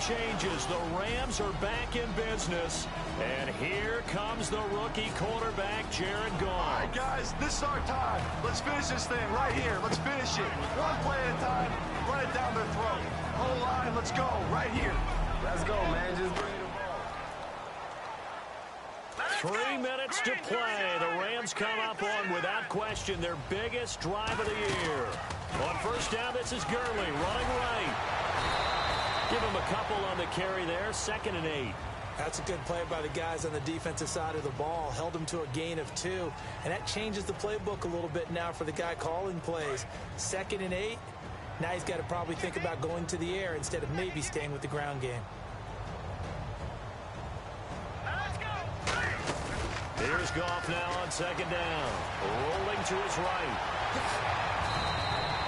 changes. The Rams are back in business. And here comes the rookie quarterback, Jared Goff. All right, guys, this is our time. Let's finish this thing right here. Let's finish it. One play at a time. Run it down their throat. Whole line, let's go. Right here. Let's go, man. Just bring the ball. 3 minutes to play. The Rams come up on, without question, their biggest drive of the year. On first down, this is Gurley running right. Give him a couple on the carry there. 2nd and 8. That's a good play by the guys on the defensive side of the ball. Held them to a gain of 2. And that changes the playbook a little bit now for the guy calling plays. 2nd and 8. Now he's got to probably think about going to the air instead of maybe staying with the ground game. Here's Goff now on 2nd down. Rolling to his right.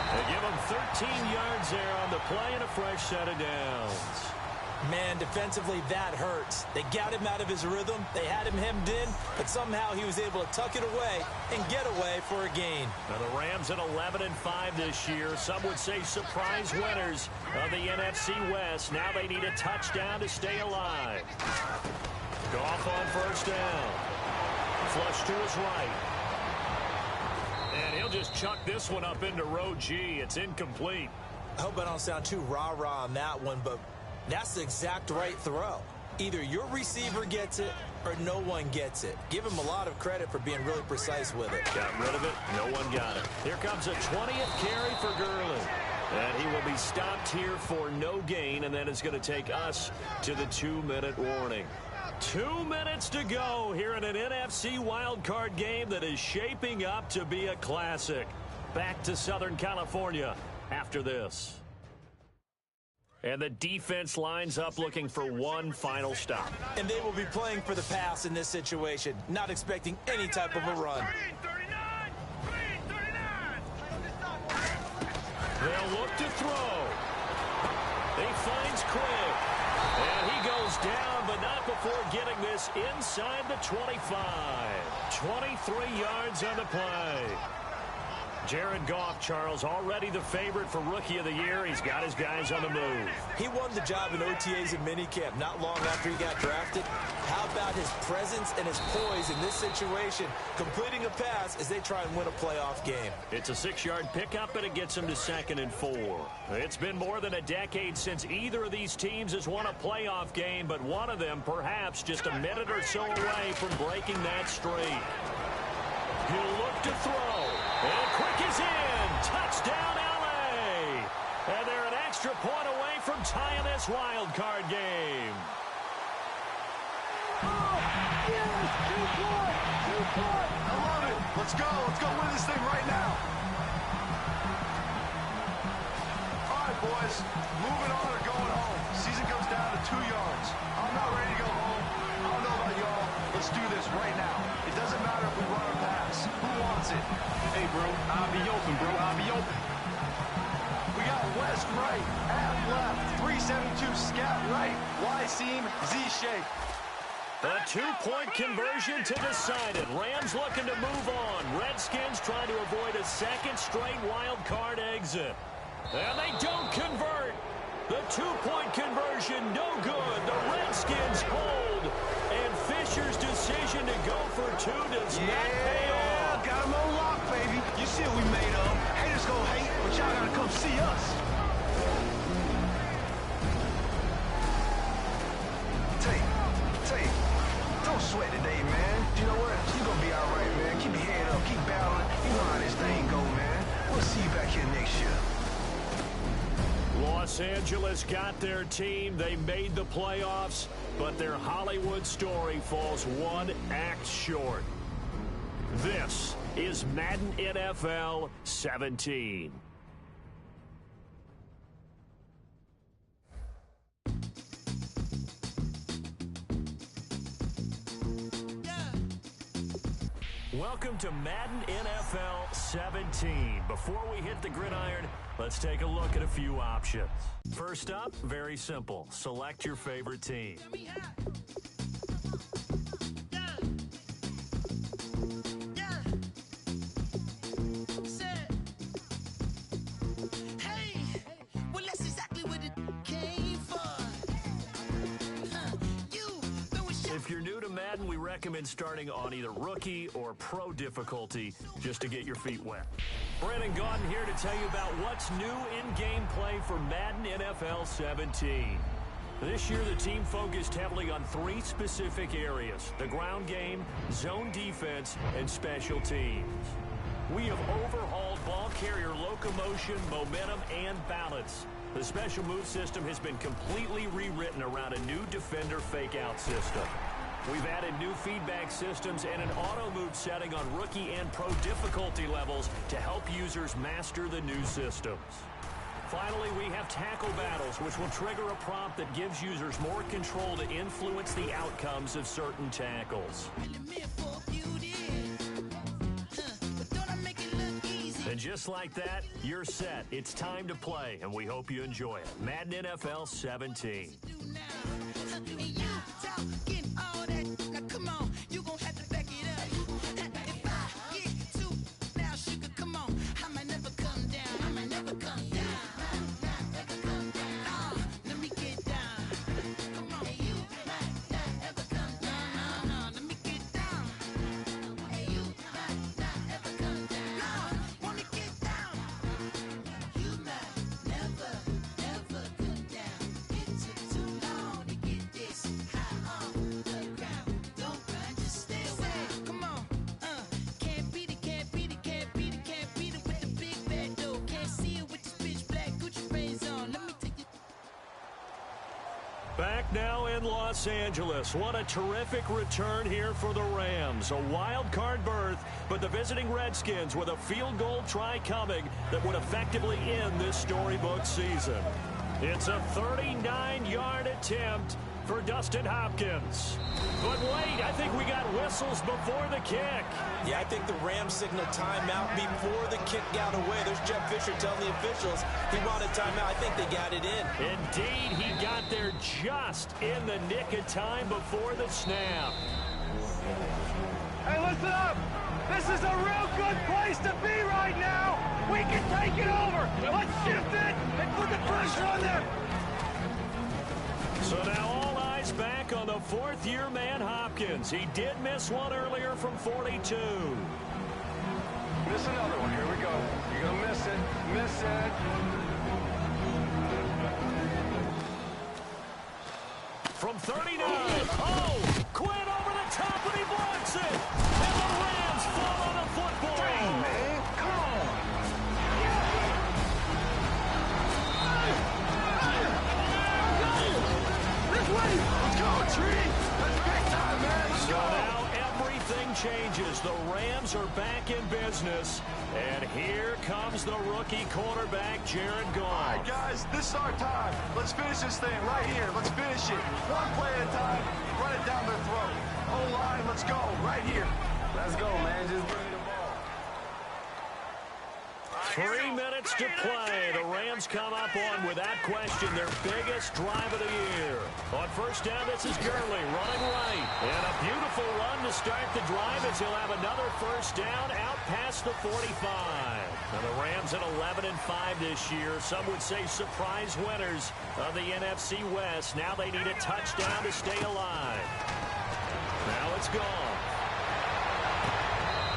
They give him 13 yards there on the play and a fresh set of downs. Man, defensively, that hurts. They got him out of his rhythm. They had him hemmed in, but somehow he was able to tuck it away and get away for a gain. Now the Rams at 11-5 this year. Some would say surprise winners of the NFC West. Now they need a touchdown to stay alive. Goff on first down. Flush to his right. And he'll just chuck this one up into row G. It's incomplete. I hope I don't sound too rah-rah on that one, but that's the exact right throw. Either your receiver gets it or no one gets it. Give him a lot of credit for being really precise with it. Got rid of it. No one got it. Here comes a 20th carry for Gurley. And he will be stopped here for no gain, and then it's going to take us to the 2-minute warning. 2 minutes to go here in an NFC wildcard game that is shaping up to be a classic. Back to Southern California after this. And the defense lines up looking for one final stop. And they will be playing for the pass in this situation, not expecting any type of a run. They'll look to throw. He finds Quick. And he goes down, but not before getting this inside the 25. 23 yards on the play. Jared Goff, Charles, already the favorite for Rookie of the Year. He's got his guys on the move. He won the job in OTAs and minicamp not long after he got drafted. How about his presence and his poise in this situation, completing a pass as they try and win a playoff game? It's a 6-yard pickup, and it gets him to 2nd and 4. It's been more than a decade since either of these teams has won a playoff game, but one of them perhaps just a minute or so away from breaking that streak. He'll look to throw. And Quick is in. Touchdown, L.A. And they're an extra point away from tying this wild card game. Oh, yes, 2 point. I love it. Let's go. Let's go win this thing right now. All right, boys. Moving on or going home. Season comes down to 2 yards. I'm not ready to go home. I don't know about y'all. Let's do this right now. It doesn't matter if we run or pass. Who wants it? Hey, bro, I'll be open, bro. I'll be open. We got West right, half left, 372 scat right, Y seam, Z shape. A 2-point conversion to decide it. Rams looking to move on. Redskins trying to avoid a 2nd straight wild card exit. And they don't convert. The 2-point conversion, no good. The Redskins hold. And Fisher's decision to go for 2 does not pay off. Got him on lock, baby. You see what we made of. Haters gonna hate, but y'all gotta come see us. Tate, don't sweat today, man. You know what? You gonna be all right, man. Keep your head up, keep battling. You know how this thing go, man. We'll see you back here next year. Los Angeles got their team. They made the playoffs, but their Hollywood story falls one act short. This is Madden NFL 17. Welcome to Madden NFL 17. Before we hit the gridiron, let's take a look at a few options. First up, very simple. Select your favorite team. recommend starting on either rookie or pro difficulty just to get your feet wet. Brandon Gaudin here to tell you about what's new in gameplay for Madden NFL 17. This year, the team focused heavily on 3 specific areas: the ground game, zone defense, and special teams. We have overhauled ball carrier locomotion, momentum, and balance. The special move system has been completely rewritten around a new defender fake-out system. We've added new feedback systems and an auto-move setting on rookie and pro difficulty levels to help users master the new systems. Finally, we have tackle battles, which will trigger a prompt that gives users more control to influence the outcomes of certain tackles. And just like that, you're set. It's time to play, and we hope you enjoy it. Madden NFL 17. Back now in Los Angeles. What a terrific return here for the Rams. A wild card berth, but the visiting Redskins with a field goal try coming that would effectively end this storybook season. It's a 39-yard attempt for Dustin Hopkins. But wait, I think we got whistles before the kick. Yeah, I think the Rams signaled timeout before the kick got away. There's Jeff Fisher telling the officials he wanted timeout. I think they got it in. Indeed, he got there just in the nick of time before the snap. Hey, listen up. This is a real good place to be right now. We can take it over. Let's shift it and put the pressure on them. So now all eyes back on the fourth-year man Hopkins. He did miss one earlier from 42. Miss another one. Here we go. You're going to miss it. Miss it. From 39. Oh! Quinn over the top, and he blocks it. And the Rams fall on the football. Dang, man. Come on. This way. Let's go, Tree. That's big time, man. Let's So go. now everything changes. The Rams are back in business. And here comes the rookie quarterback, Jared All Goff. right, guys, this is our time. Let's finish this thing right here. Let's finish it. One play at a time. Run it down their throat. O-line, let's go. Right here. Let's go, man. Just bring the ball. 3 minutes to play. The Rams come up on, without question, their biggest drive of the year. On first down, this is Gurley running right. And a beautiful run to start the drive as he'll have another first down out past the 45. And the Rams at 11-5 this year. Some would say surprise winners of the NFC West. Now they need a touchdown to stay alive. Now it's gone.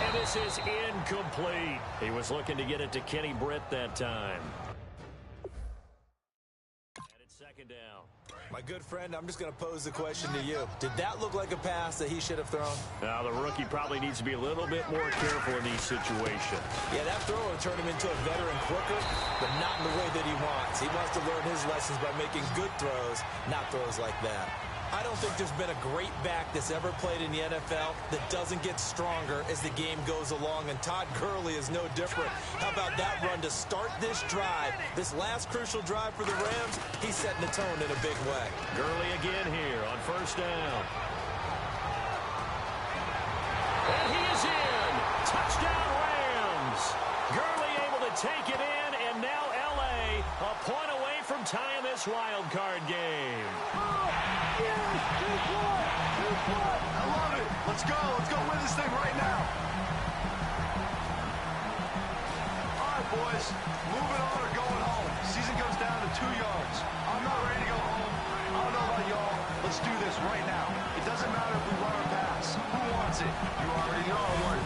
And this is incomplete. He was looking to get it to Kenny Britt that time. And it's second down. My good friend, I'm just going to pose the question to you. Did that look like a pass that he should have thrown? Now, the rookie probably needs to be a little bit more careful in these situations. Yeah, that throw will turn him into a veteran quicker, but not in the way that he wants. He wants to learn his lessons by making good throws, not throws like that. I don't think there's been a great back that's ever played in the NFL that doesn't get stronger as the game goes along, and Todd Gurley is no different. How about that run to start this drive? This last crucial drive for the Rams, he's setting the tone in a big way. Gurley again here on first down. And he is in. Touchdown Rams. Gurley able to take it in, and now L.A. a point away from tying this wild card game. I love it. Let's go. Let's go win this thing right now. All right, boys. Moving on or going home. Season comes down to 2 yards. I'm not ready to go home. I don't know about y'all, Let's do this right now. It doesn't matter if we run or pass. Who wants it? You already know one.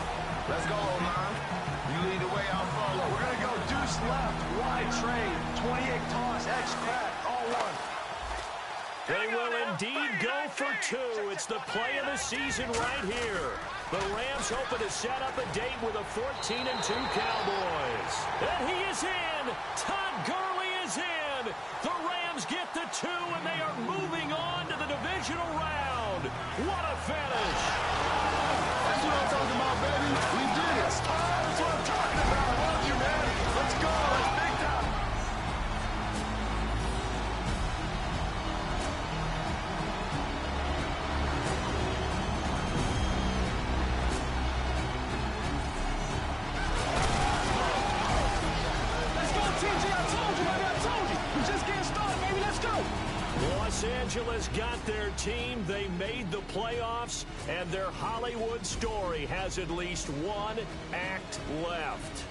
Let's go, man. You lead the way, I'll follow. We're going to go deuce left, wide trade, 28 toss, X crack, all one. They will indeed go for two. It's the play of the season right here. The Rams hoping to set up a date with a 14-2 Cowboys. And he is in. Todd Gurley is in. The Rams get the two, and they are moving on to the divisional round. What a finish. That's what I'm talking about, baby. We did it. That's what I'm talking about. I love you, man. Let's go. That's big time. Los Angeles got their team. They made the playoffs, and their Hollywood story has at least one act left.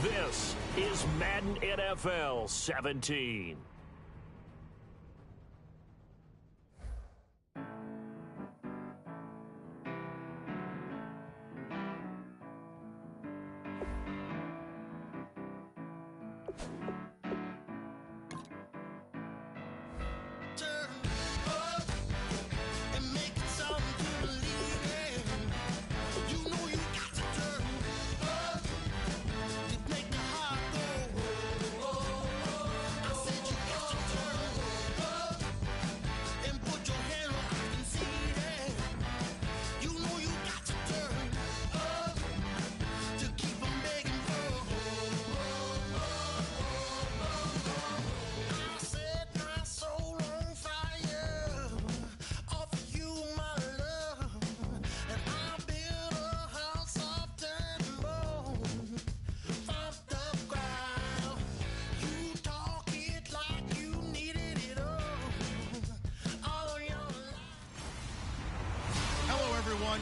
This is Madden NFL 17.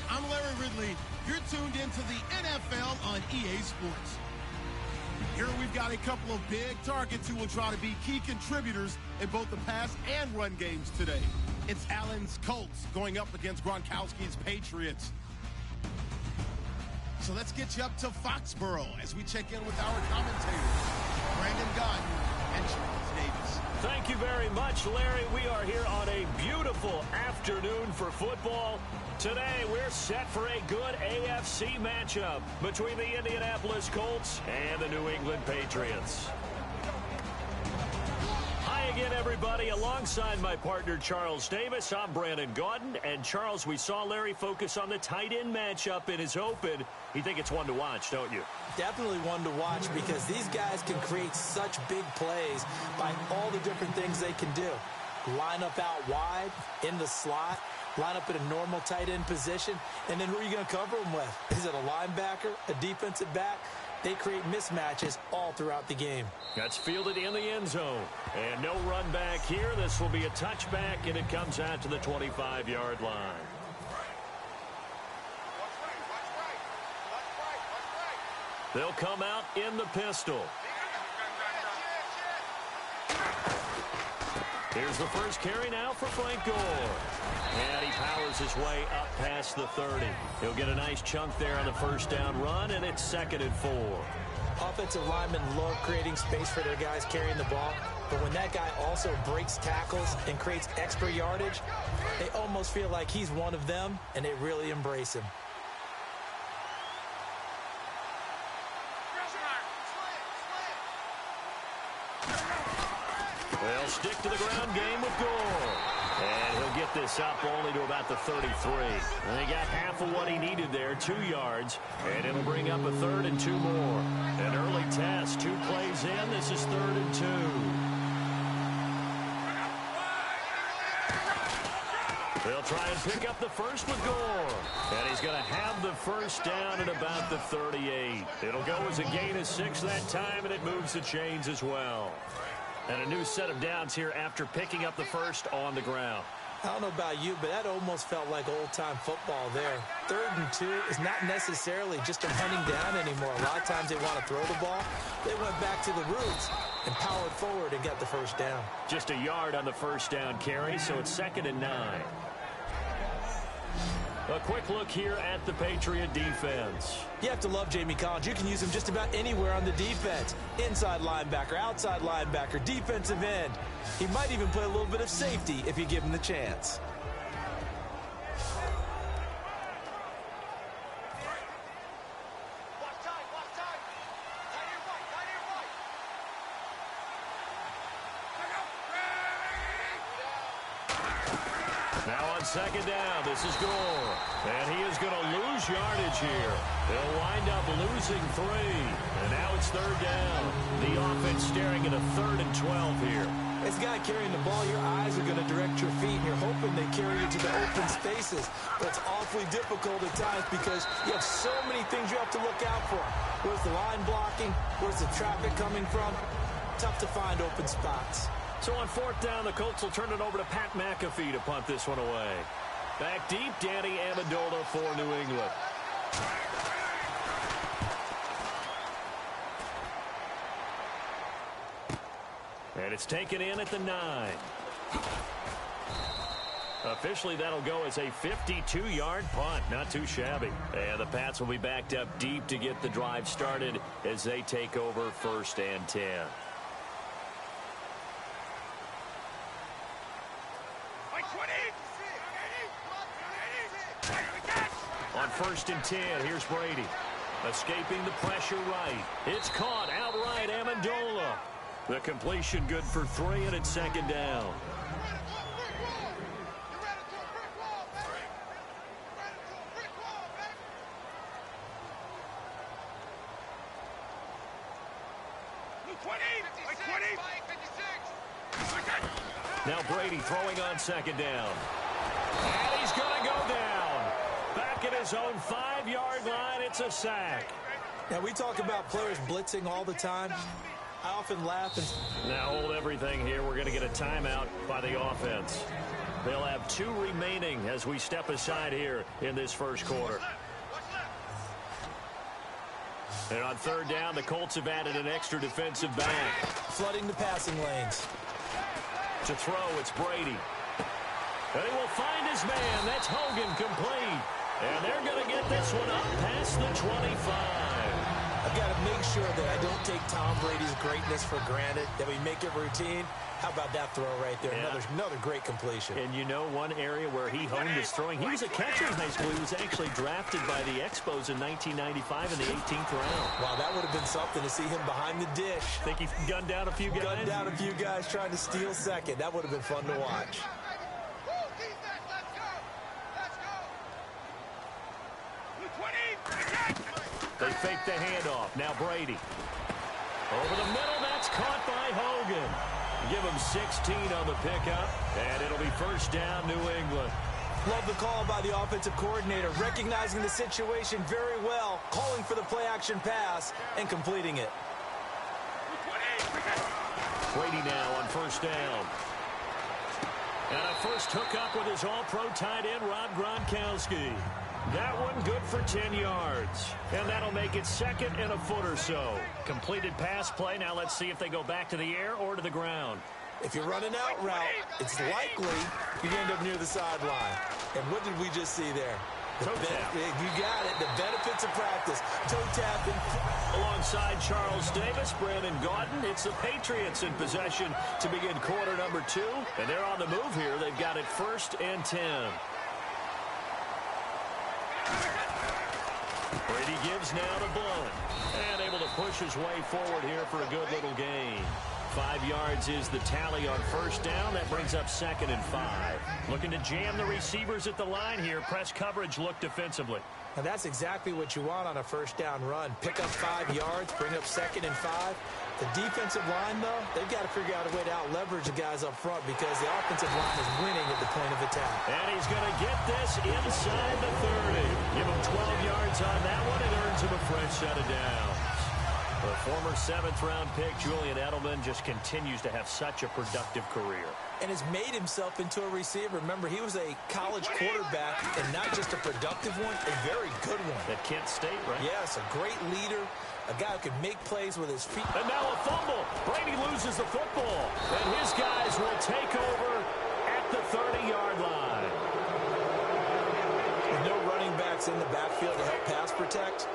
I'm Larry Ridley. You're tuned into the NFL on EA Sports. Here we've got a couple of big targets who will try to be key contributors in both the pass and run games today. It's Allen's Colts going up against Gronkowski's Patriots. So let's get you up to Foxborough as we check in with our commentators, Brandon Gotton and Charles Davis. Thank you very much, Larry. We are here on a beautiful afternoon for football. Today, we're set for a good AFC matchup between the Indianapolis Colts and the New England Patriots. Hi again, everybody. Alongside my partner, Charles Davis, I'm Brandon Gauden. And, Charles, we saw Larry focus on the tight end matchup in his open. You think it's one to watch, don't you? Definitely one to watch because these guys can create such big plays by all the different things they can do. Line up out wide, in the slot, line up in a normal tight end position, and then who are you going to cover them with? Is it a linebacker, a defensive back? They create mismatches all throughout the game. That's fielded in the end zone. And no run back here. This will be a touchback, and it comes out to the 25-yard line. They'll come out in the pistol. Here's the first carry now for Frank Gore. And he powers his way up past the 30. He'll get a nice chunk there on the first down run, and it's 2nd and 4. Offensive linemen love creating space for their guys carrying the ball, but when that guy also breaks tackles and creates extra yardage, they almost feel like he's one of them, and they really embrace him. They'll stick to the ground game with Gore. And he'll get this up only to about the 33. And he got half of what he needed there, 2 yards. And it'll bring up a 3rd and 2 more. An early test, 2 plays in. This is 3rd and 2. They'll try and pick up the first with Gore. And he's going to have the first down at about the 38. It'll go as a gain of 6 that time, and it moves the chains as well. And a new set of downs here after picking up the first on the ground. I don't know about you, but that almost felt like old-time football there. 3rd and 2 is not necessarily just a hunting down anymore. A lot of times they want to throw the ball. They went back to the roots and powered forward and got the first down. Just a yard on the first down carry, so it's 2nd and 9. A quick look here at the Patriot defense. You have to love Jamie Collins. You can use him just about anywhere on the defense. Inside linebacker, outside linebacker, defensive end. He might even play a little bit of safety if you give him the chance. Now on 2nd down, this is Gore. And he is going to lose yardage here. He'll wind up losing 3. And now it's 3rd down. The offense staring at a 3rd and 12 here. As a guy carrying the ball, your eyes are going to direct your feet, and you're hoping they carry you to the open spaces. But it's awfully difficult at times because you have so many things you have to look out for. Where's the line blocking? Where's the traffic coming from? Tough to find open spots. So on 4th down, the Colts will turn it over to Pat McAfee to punt this one away. Back deep, Danny Amendola for New England. And it's taken in at the 9. Officially, that'll go as a 52-yard punt. Not too shabby. And the Pats will be backed up deep to get the drive started as they take over 1st and 10. On 1st and 10, here's Brady. Escaping the pressure right. It's caught outright, Amendola. The completion good for 3, and it's 2nd down. Now Brady throwing on 2nd down. And he's going to go down. Back at his own 5-yard line, it's a sack. Now, we talk about players blitzing all the time. I often laugh. Now hold everything here. We're going to get a timeout by the offense. They'll have 2 remaining as we step aside here in this first quarter. And on 3rd down, the Colts have added an extra defensive back. Flooding the passing lanes. To throw, it's Brady. And he will find his man. That's Hogan, complete. And they're going to get this one up past the 25. I've got to make sure that I don't take Tom Brady's greatness for granted, that we make it routine. How about that throw right there? Yeah. Another great completion. And you know one area where he honed his throwing? He was a catcher in high school. He was actually drafted by the Expos in 1995 in the 18th round. Wow, that would have been something to see him behind the dish. Think he gunned down a few guys? Gunned down a few guys trying to steal second. That would have been fun to watch. They fake the handoff. Now Brady. Over the middle, that's caught by Hogan. Give him 16 on the pickup, and it'll be 1st down, New England. Love the call by the offensive coordinator, recognizing the situation very well, calling for the play-action pass, and completing it. Brady now on 1st down. And a first hookup with his all-pro tight end, Rob Gronkowski. That one good for 10 yards. And that'll make it 2nd and a foot or so. Completed pass play. Now let's see if they go back to the air or to the ground. If you're running out route, it's likely you end up near the sideline. And what did we just see there? You got it. The benefits of practice. Toe tapping. Alongside Charles Davis, Brandon Gaudin, it's the Patriots in possession to begin quarter number 2. And they're on the move here. They've got it 1st and 10. Brady gives now to Blunt. And able to push his way forward here for a good little gain. 5 yards is the tally on 1st down. That brings up 2nd and 5. Looking to jam the receivers at the line here. Press coverage look defensively. And that's exactly what you want on a 1st down run. Pick up 5 yards, bring up 2nd and 5. The defensive line, though, they've got to figure out a way to out-leverage the guys up front because the offensive line is winning at the point of attack. And he's going to get this inside the 30. Give him 12 yards on that one. It earns him a fresh set of downs. The former 7th-round pick, Julian Edelman, just continues to have such a productive career. And has made himself into a receiver. Remember, he was a college quarterback, and not just a productive one, a very good one. At Kent State, right? Yes, a great leader, a guy who can make plays with his feet. And now a fumble. Brady loses the football, and his guys will take over at the 30-yard line. With no running backs in the backfield to help pass protect,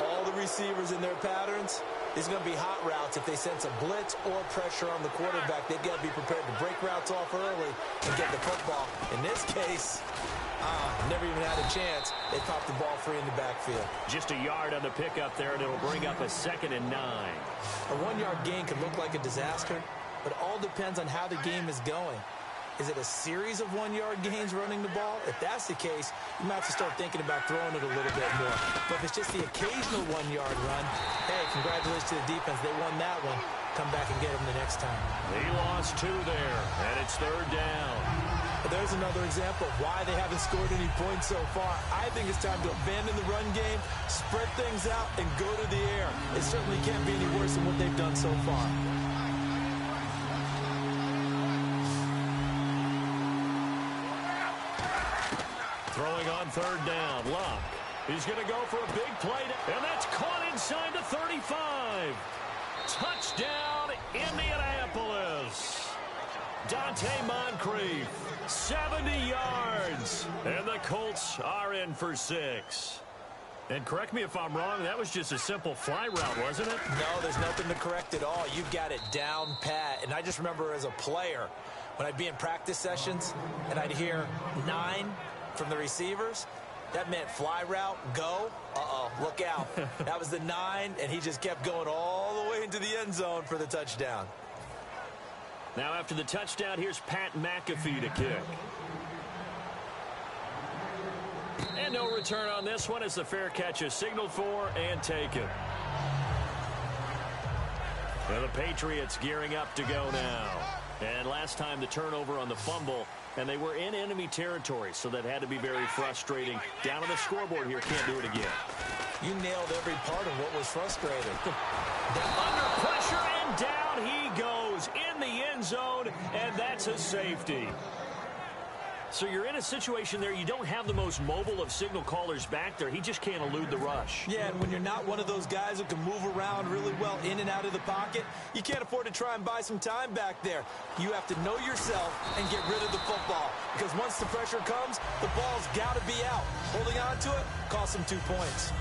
all the receivers in their patterns, it's going to be hot routes if they sense a blitz or pressure on the quarterback. They've got to be prepared to break routes off early and get the football. In this case, never even had a chance. They popped the ball free in the backfield. Just a yard on the pickup there, and it'll bring up a 2nd and 9. A 1-yard gain can look like a disaster, but it all depends on how the game is going. Is it a series of 1-yard gains running the ball? If that's the case, you might have to start thinking about throwing it a little bit more. But if it's just the occasional 1-yard run, hey, congratulations to the defense. They won that one. Come back and get them the next time. He lost 2 there, and it's 3rd down. But there's another example of why they haven't scored any points so far. I think it's time to abandon the run game, spread things out, and go to the air. It certainly can't be any worse than what they've done so far. Throwing on 3rd down, Luck. He's going to go for a big play, and that's caught inside the 35. Touchdown, Indianapolis. Dante Moncrief, 70 yards, and the Colts are in for 6. And correct me if I'm wrong, that was just a simple fly route, wasn't it? No, there's nothing to correct at all. You've got it down pat. And I just remember as a player, when I'd be in practice sessions and I'd hear 9 from the receivers, that meant fly route, go. Look out. That was the 9, and he just kept going all the way into the end zone for the touchdown. Now after the touchdown, here's Pat McAfee to kick. And no return on this one as the fair catch is signaled for and taken. Well, the Patriots gearing up to go now. And last time the turnover on the fumble, and they were in enemy territory, so that had to be very frustrating. Down on the scoreboard here, can't do it again. You nailed every part of what was frustrating. Under pressure, and down he goes in the end zone, and that's a safety. So you're in a situation there, you don't have the most mobile of signal callers back there. He just can't elude the rush. Yeah, and when you're not one of those guys who can move around really well in and out of the pocket, you can't afford to try and buy some time back there. You have to know yourself and get rid of the football, because once the pressure comes, the ball's got to be out. Holding on to it costs them 2 points.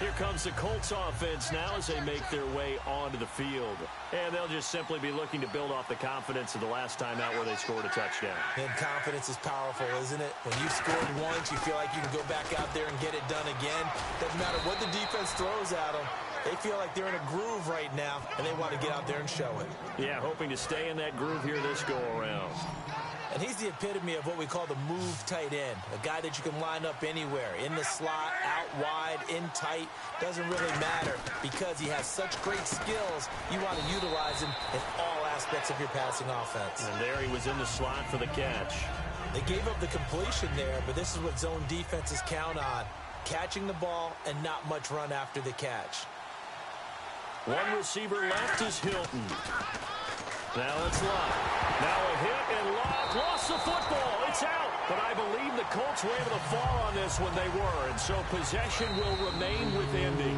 Here comes the Colts offense now as they make their way onto the field. And they'll just simply be looking to build off the confidence of the last time out where they scored a touchdown. And confidence is powerful, isn't it? When you've scored once, you feel like you can go back out there and get it done again. Doesn't matter what the defense throws at them. They feel like they're in a groove right now, and they want to get out there and show it. Yeah, hoping to stay in that groove here this go-around. And he's the epitome of what we call the move tight end, a guy that you can line up anywhere, in the slot, out wide, in tight, doesn't really matter because he has such great skills. You want to utilize him in all aspects of your passing offense. And there he was in the slot for the catch. They gave up the completion there, but this is what zone defenses count on, catching the ball and not much run after the catch. One receiver left is Hilton. Now it's Locke. Now a hit, and Locke lost the football. It's out. But I believe the Colts were able to fall on this when they were, and so possession will remain with Indy.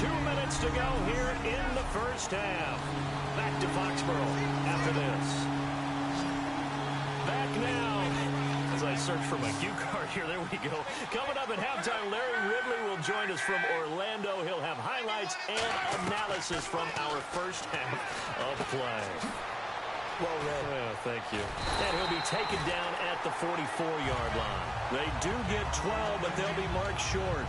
2 minutes to go here in the first half. Back to Foxborough after this. Back now. As I search for my cue card here, there we go. Coming up at halftime, Larry Ridley will join us from Orlando. He'll have highlights and analysis from our first half of play. Well read. Oh, thank you. And he'll be taken down at the 44-yard line. They do get 12, but they'll be marked short.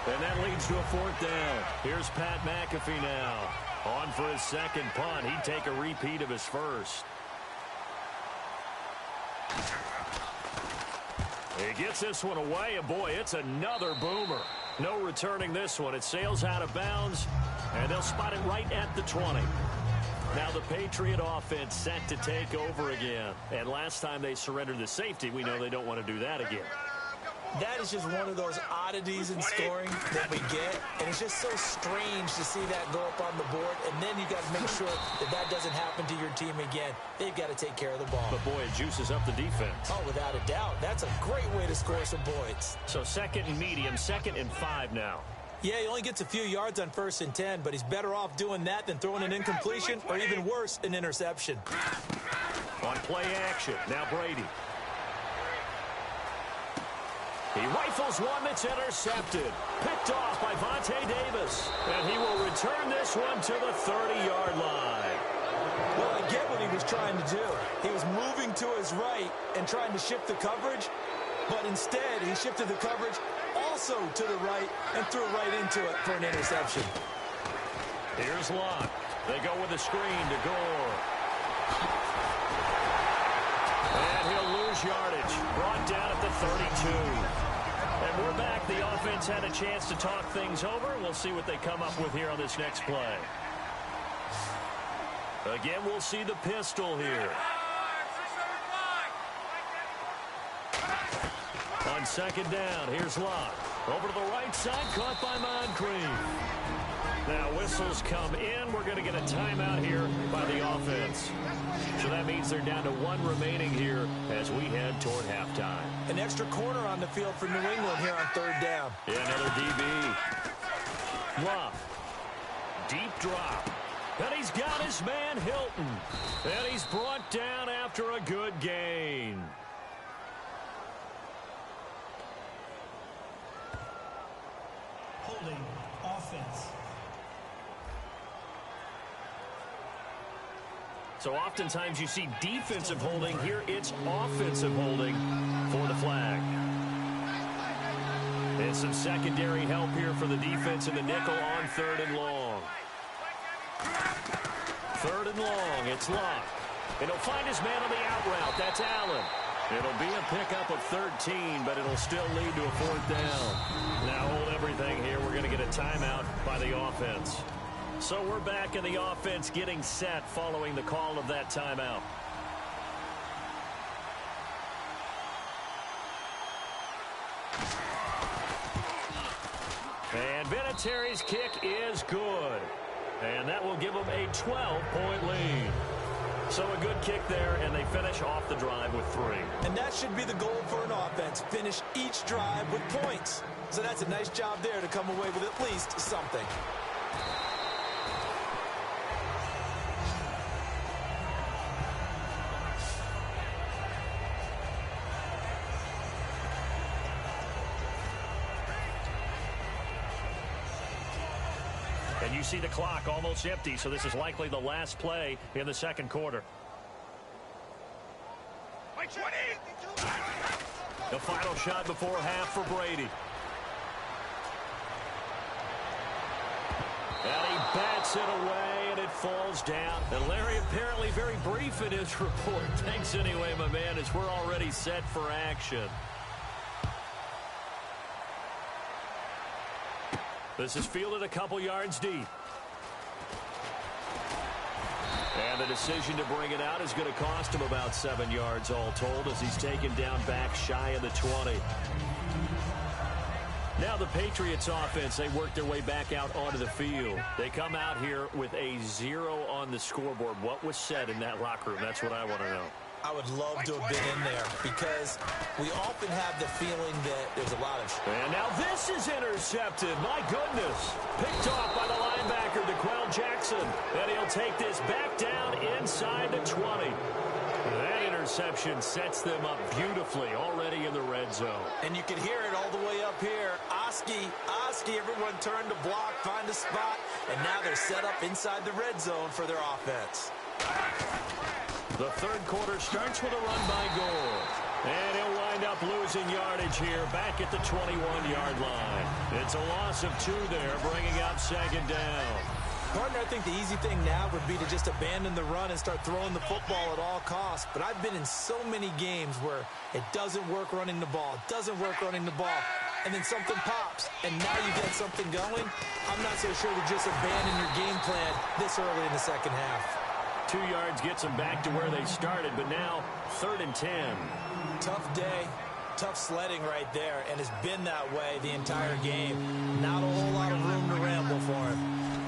And that leads to a 4th down. Here's Pat McAfee now. On for his second punt. He'd take a repeat of his first. He gets this one away, and boy, it's another boomer. No returning this one. It sails out of bounds, and they'll spot it right at the 20. Now the Patriot offense set to take over again. And last time they surrendered the safety, we know they don't want to do that again. That is just one of those oddities in scoring that we get, and it's just so strange to see that go up on the board, and then you got to make sure that that doesn't happen to your team again. They've got to take care of the ball. But, boy, it juices up the defense. Oh, without a doubt. That's a great way to score some points. So 2nd and medium, 2nd and 5 now. Yeah, he only gets a few yards on 1st and 10, but he's better off doing that than throwing an incompletion or even worse, an interception. On play action, now Brady. He rifles one that's intercepted. Picked off by Vontae Davis. And he will return this one to the 30-yard line. Well, I get what he was trying to do. He was moving to his right and trying to shift the coverage, but instead he shifted the coverage also to the right and threw right into it for an interception. Here's Locke. They go with a screen to Gore. And he'll lose yardage. Brought down at the 32. And we're back. The offense had a chance to talk things over. We'll see what they come up with here on this next play. Again, we'll see the pistol here. On 2nd down, here's Locke. Over to the right side, caught by Moncrief. Now whistles come in. We're going to get a timeout here by the offense. So that means they're down to 1 remaining here as we head toward halftime. An extra corner on the field for New England here on 3rd down. Yeah, another DB. Love. Deep drop. And he's got his man Hilton. And he's brought down after a good gain. Holding offense. So oftentimes you see defensive holding. Here it's offensive holding for the flag. And some secondary help here for the defense in the nickel on 3rd and long. 3rd and long, it's Locke. And he'll find his man on the out route. That's Allen. It'll be a pickup of 13, but it'll still lead to a 4th down. Now hold everything here. We're going to get a timeout by the offense. So we're back in the offense getting set following the call of that timeout. And Vinatieri's kick is good. And that will give them a 12-point lead. So a good kick there, and they finish off the drive with 3. And that should be the goal for an offense. Finish each drive with points. So that's a nice job there to come away with at least something. And you see the clock almost empty, so this is likely the last play in the 2nd quarter. The final shot before half for Brady. And he bats it away, and it falls down. And Larry apparently very brief in his report. Thanks anyway, my man, as we're already set for action. This is fielded a couple yards deep. And the decision to bring it out is going to cost him about 7 yards all told as he's taken down back shy of the 20. Now the Patriots offense, they work their way back out onto the field. They come out here with a 0 on the scoreboard. What was said in that locker room? That's what I want to know. I would love to have been in there because we often have the feeling that there's a lot of... And now this is intercepted. My goodness. Picked off by the linebacker, DeQuell Jackson. And he'll take this back down inside the 20. That interception sets them up beautifully already in the red zone. And you can hear it all the way up here. Oski, everyone turned to block, find a spot, and now they're set up inside the red zone for their offense. The 3rd quarter starts with a run by Gore. And he'll wind up losing yardage here back at the 21-yard line. It's a loss of 2 there, bringing up 2nd down. Partner, I think the easy thing now would be to just abandon the run and start throwing the football at all costs. But I've been in so many games where it doesn't work running the ball. It doesn't work running the ball. And then something pops, and now you get something going. I'm not so sure to just abandon your game plan this early in the 2nd half. 2 yards gets them back to where they started, but now 3rd and 10. Tough day. Tough sledding right there, and it's been that way the entire game. Not a whole lot of room to ramble for him.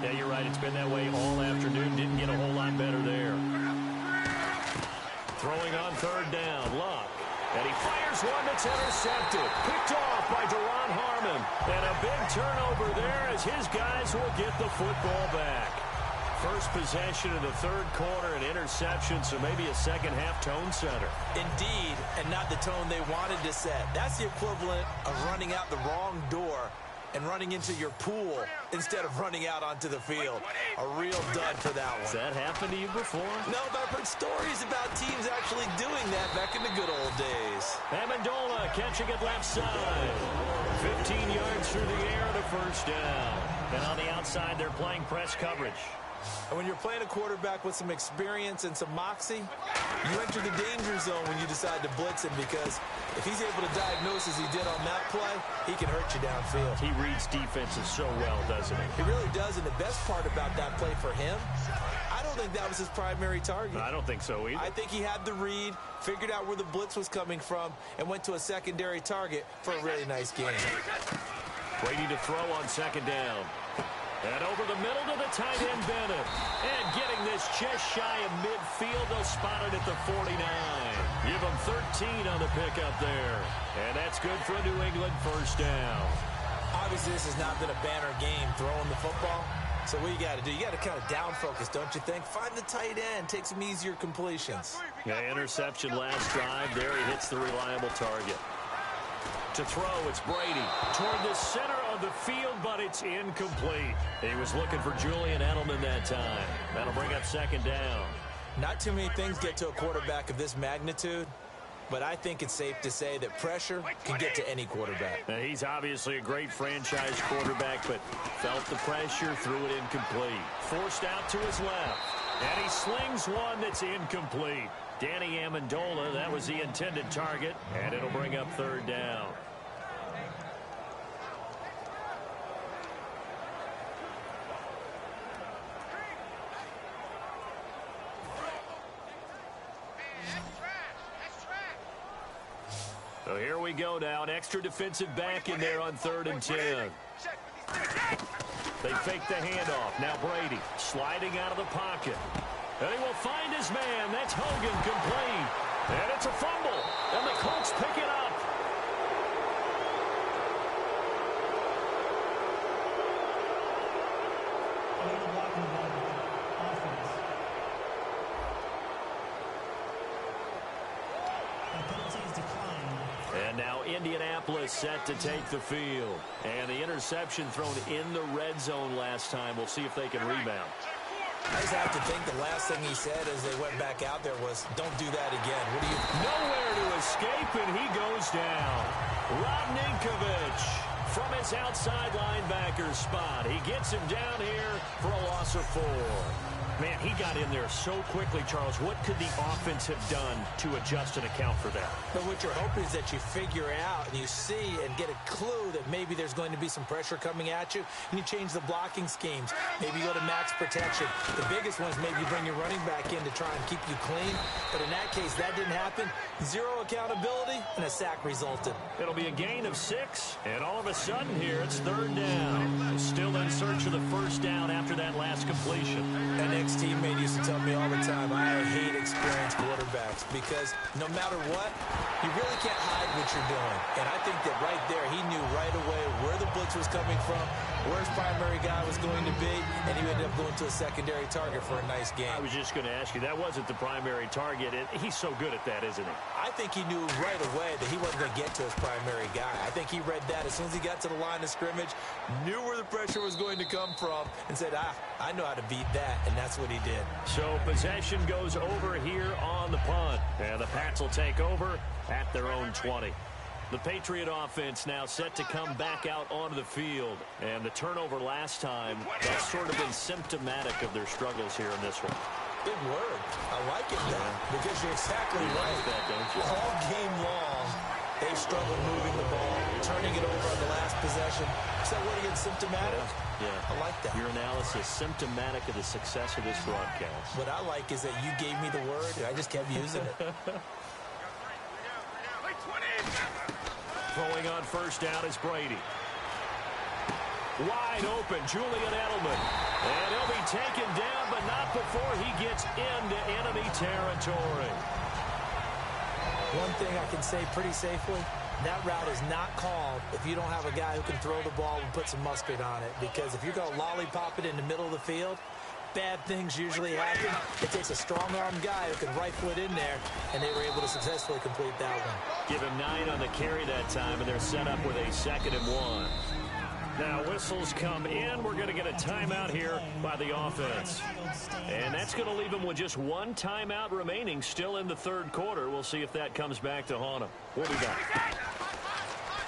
Yeah, you're right. It's been that way all afternoon. Didn't get a whole lot better there. Throwing on third down, Luck. And he fires one that's intercepted. Picked off by Deron Harmon. And a big turnover there as his guys will get the football back. First possession of the third quarter, an interception, so maybe a second-half tone setter. Indeed, and not the tone they wanted to set. That's the equivalent of running out the wrong door and running into your pool instead of running out onto the field. A real dud for that one. Has that happened to you before? No, but I've heard stories about teams actually doing that back in the good old days. Amendola catching it left side. 15 yards through the air and a first down. And on the outside, they're playing press coverage. And when you're playing a quarterback with some experience and some moxie, you enter the danger zone when you decide to blitz him, because if he's able to diagnose as he did on that play, he can hurt you downfield. He reads defenses so well, doesn't he? He really does, and the best part about that play for him, I don't think that was his primary target. I don't think so either. I think he had the read, figured out where the blitz was coming from, and went to a secondary target for a really nice game. Waiting to throw on second down. And over the middle to the tight end, Bennett. And getting this just shy of midfield. They'll spot it at the 49. Give them 13 on the pickup there. And that's good for a New England first down. Obviously, this has not been a banner game throwing the football. So what you got to do, you got to kind of down focus, don't you think? Find the tight end, take some easier completions. Yeah, interception last drive. There he hits the reliable target. To throw, it's Brady toward the center of the field, but it's incomplete. He was looking for Julian Edelman that time. That'll bring up second down. Not too many things get to a quarterback of this magnitude, but I think it's safe to say that pressure can get to any quarterback. Now, he's obviously a great franchise quarterback, but felt the pressure, threw it incomplete. Forced out to his left, and he slings one that's incomplete. Danny Amendola, that was the intended target, and it'll bring up third down. So here we go now, an extra defensive back in there on 3rd and 10. They fake the handoff. Now Brady sliding out of the pocket. And he will find his man. That's Hogan, complete. And it's a fumble. And the Colts pick it up. And now Indianapolis set to take the field. And the interception thrown in the red zone last time. We'll see if they can rebound. I just have to think the last thing he said as they went back out there was, don't do that again. What do you... Nowhere to escape, and he goes down. Rob Ninkovich from his outside linebacker spot. He gets him down here for a loss of 4. Man, he got in there so quickly, Charles. What could the offense have done to adjust and account for that? But what you're hoping is that you figure out and you see and get a clue that maybe there's going to be some pressure coming at you, and you change the blocking schemes. Maybe you go to max protection. The biggest one is maybe you bring your running back in to try and keep you clean. But in that case, that didn't happen. 0 accountability, and a sack resulted. It'll be a gain of 6, and all of a sudden here, it's 3rd down. Still in search of the first down after that last completion. An ex-teammate used to tell me all the time, I hate experienced quarterbacks because no matter what, you really can't hide what you're doing. And I think that right there, he knew right away where the blitz was coming from, where his primary guy was going to be, and he ended up going to a secondary target for a nice game. I was just going to ask you, that wasn't the primary target. He's so good at that, isn't he? I think he knew right away that he wasn't going to get to his primary guy. I think he read that as soon as he got to the line of scrimmage, knew where the pressure was going to come from, and said, I know how to beat that, and that's what he did. So possession goes over here on the punt, and the Pats will take over at their own 20. The Patriot offense now set to come back out onto the field, and the turnover last time, that's sort of been symptomatic of their struggles here in this one. Big word. I like it now, because you're exactly right. Like that, don't you? All game long, they've struggled moving the ball, turning it over on the last possession. Is that what again, symptomatic? Yeah. I like that. Your analysis, symptomatic of the success of this broadcast. What I like is that you gave me the word, and I just kept using it. Throwing on first down is Brady. Wide open, Julian Edelman. And he'll be taken down, but not before he gets into enemy territory. One thing I can say pretty safely, that route is not called if you don't have a guy who can throw the ball and put some mustard on it. Because if you're going to lollipop it in the middle of the field, bad things usually happen. It takes a strong-armed guy who can rifle it in there, and they were able to successfully complete that one. Give him 9 on the carry that time, and they're set up with a 2nd and 1. Now whistles come in. We're going to get a timeout here by the offense. And that's going to leave them with just 1 timeout remaining still in the 3rd quarter. We'll see if that comes back to haunt them. What do we got?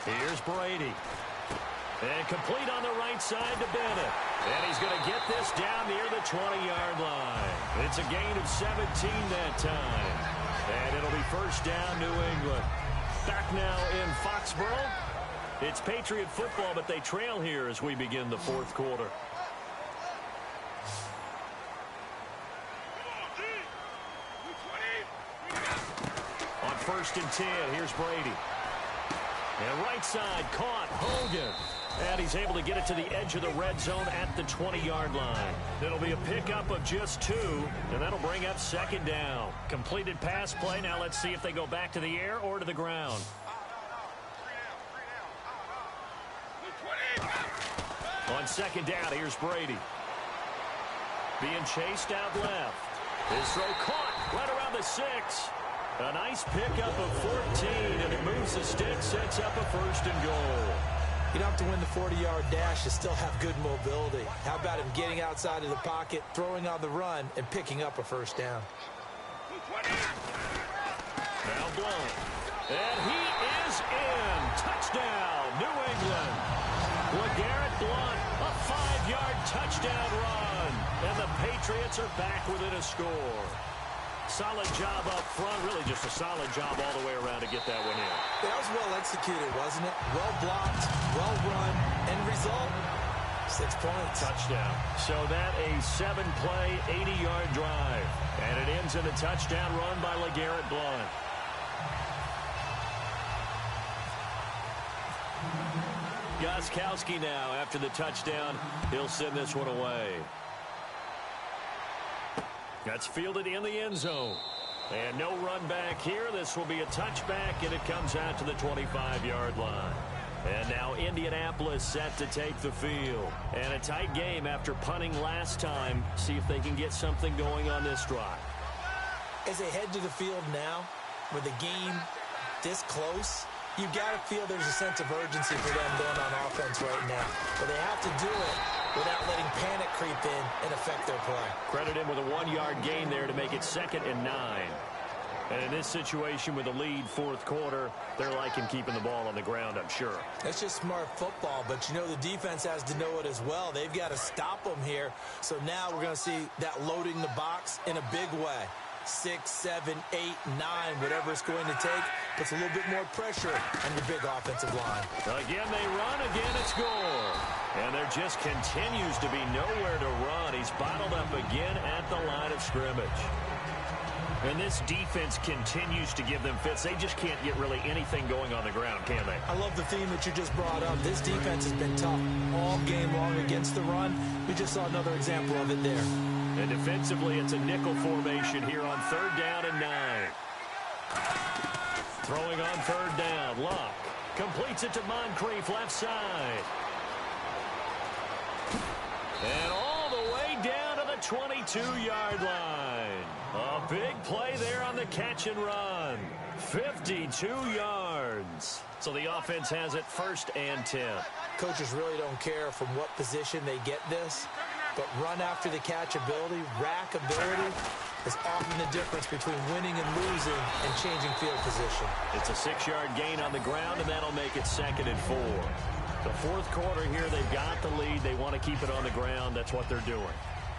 Here's Brady. And complete on the right side to Bennett. And he's going to get this down near the 20-yard line. It's a gain of 17 that time. And it'll be first down, New England. Back now in Foxborough. It's Patriot football, but they trail here as we begin the 4th quarter. On 1st and 10, here's Brady. And right side, caught, Hogan. And he's able to get it to the edge of the red zone at the 20-yard line. It'll be a pickup of just 2, and that'll bring up 2nd down. Completed pass play. Now let's see if they go back to the air or to the ground. On 2nd down, here's Brady. Being chased out left. His throw caught right around the 6. A nice pickup of 14, and it moves the stick, sets up a 1st and goal. You don't have to win the 40-yard dash to still have good mobility. How about him getting outside of the pocket, throwing on the run, and picking up a 1st down? Now Blunt. And he is in. Touchdown, New England. LeGarrette Blunt, a 5-yard touchdown run. And the Patriots are back within a score. Solid job up front. Really just a solid job all the way around to get that one in. That was well executed, wasn't it? Well blocked, well run, and result, 6 points. Touchdown. So that a 7-play, 80-yard drive. And it ends in a touchdown run by LeGarrette Blunt. Gostkowski now after the touchdown. He'll send this one away. That's fielded in the end zone. And no run back here. This will be a touchback, and it comes out to the 25-yard line. And now Indianapolis set to take the field. And a tight game after punting last time. See if they can get something going on this drive. As they head to the field now, with the game this close, you got to feel there's a sense of urgency for them going on offense right now. But they have to do it without letting panic creep in and affect their play. Credit him with a 1-yard gain there to make it 2nd and 9. And in this situation with a lead 4th quarter, they're liking keeping the ball on the ground, I'm sure. That's just smart football, but you know the defense has to know it as well. They've got to stop them here. So now we're going to see that loading the box in a big way. 6, 7, 8, 9, whatever it's going to take, puts a little bit more pressure on your big offensive line. Again, they run. Again, it's Gore. And there just continues to be nowhere to run. He's bottled up again at the line of scrimmage. And this defense continues to give them fits. They just can't get really anything going on the ground, can they? I love the theme that you just brought up. This defense has been tough all game long against the run. We just saw another example of it there. And defensively, it's a nickel formation here on 3rd down and 9. Throwing on 3rd down, Luck completes it to Moncrief, left side. And all the way down to the 22-yard line. A big play there on the catch and run. 52 yards. So the offense has it 1st and 10. Coaches really don't care from what position they get this. But run after the catch ability, rack ability, is often the difference between winning and losing and changing field position. It's a 6-yard gain on the ground, and that'll make it 2nd and 4. The 4th quarter here, they've got the lead. They want to keep it on the ground. That's what they're doing.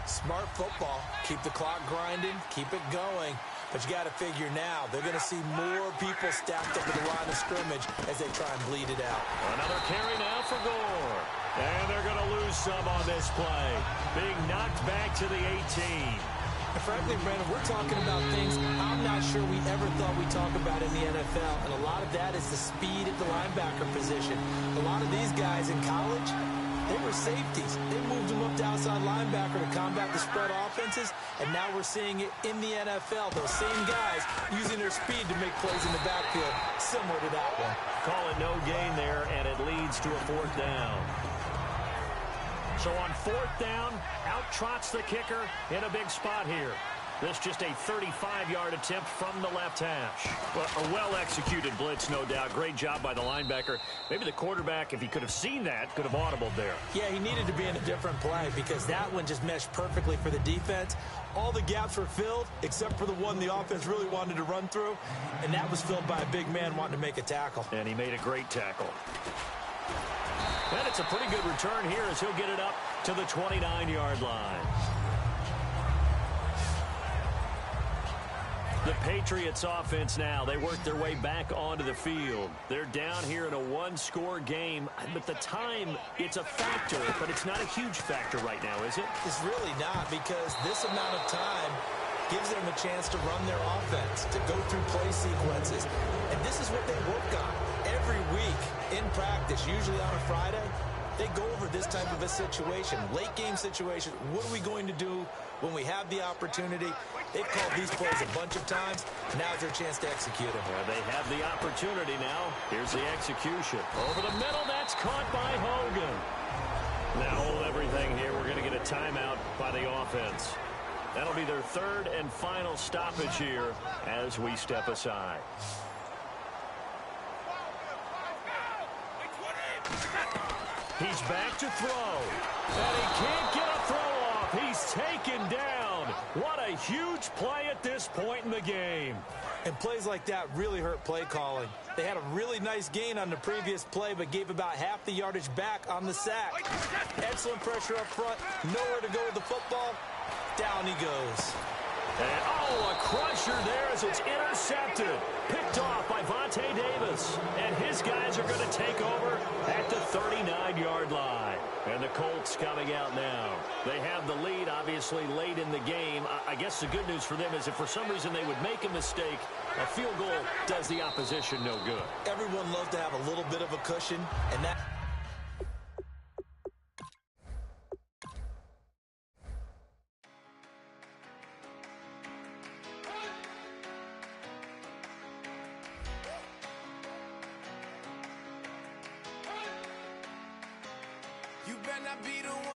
Smart football. Keep the clock grinding. Keep it going. But you got to figure now, they're going to see more people stacked up at the line of scrimmage as they try and bleed it out. Another carry now for Gore. And they're going to lose some on this play. Being knocked back to the 18. And frankly, Brandon, we're talking about things I'm not sure we ever thought we'd talk about in the NFL. And a lot of that is the speed at the linebacker position. A lot of these guys in college, they were safeties. They moved them up to outside linebacker to combat the spread offenses, and now we're seeing it in the NFL. Those same guys using their speed to make plays in the backfield, similar to that one. Call it no gain there, and it leads to a 4th down. So on 4th down, out trots the kicker in a big spot here. This just a 35-yard attempt from the left hash. Well, a well-executed blitz, no doubt. Great job by the linebacker. Maybe the quarterback, if he could have seen that, could have audibled there. Yeah, he needed to be in a different play because that one just meshed perfectly for the defense. All the gaps were filled except for the one the offense really wanted to run through, and that was filled by a big man wanting to make a tackle. And he made a great tackle. And it's a pretty good return here as he'll get it up to the 29-yard line. The Patriots offense now, they work their way back onto the field. They're down here in a 1-score game, but the time, it's a factor, but it's not a huge factor right now, is it? It's really not, because this amount of time gives them a chance to run their offense, to go through play sequences. And this is what they work on every week in practice, usually on a Friday. They go over this type of a situation, late game situation. What are we going to do when we have the opportunity? They've called these plays a bunch of times. Now's their chance to execute them. Well, they have the opportunity now. Here's the execution. Over the middle, that's caught by Hogan. Now hold everything here. We're going to get a timeout by the offense. That'll be their 3rd and final stoppage here as we step aside. He's back to throw. And he can't get a throw off. He's taken down. What a huge play at this point in the game. And plays like that really hurt play calling. They had a really nice gain on the previous play, but gave about half the yardage back on the sack. Excellent pressure up front. Nowhere to go with the football. Down he goes. And, a crusher there as it's intercepted. Picked off by Vontae Davis. And his guys are going to take over at the 39-yard line. And the Colts coming out now. They have the lead, obviously, late in the game. I guess the good news for them is if for some reason they would make a mistake, a field goal does the opposition no good. Everyone loves to have a little bit of a cushion, and that... You better not be the one.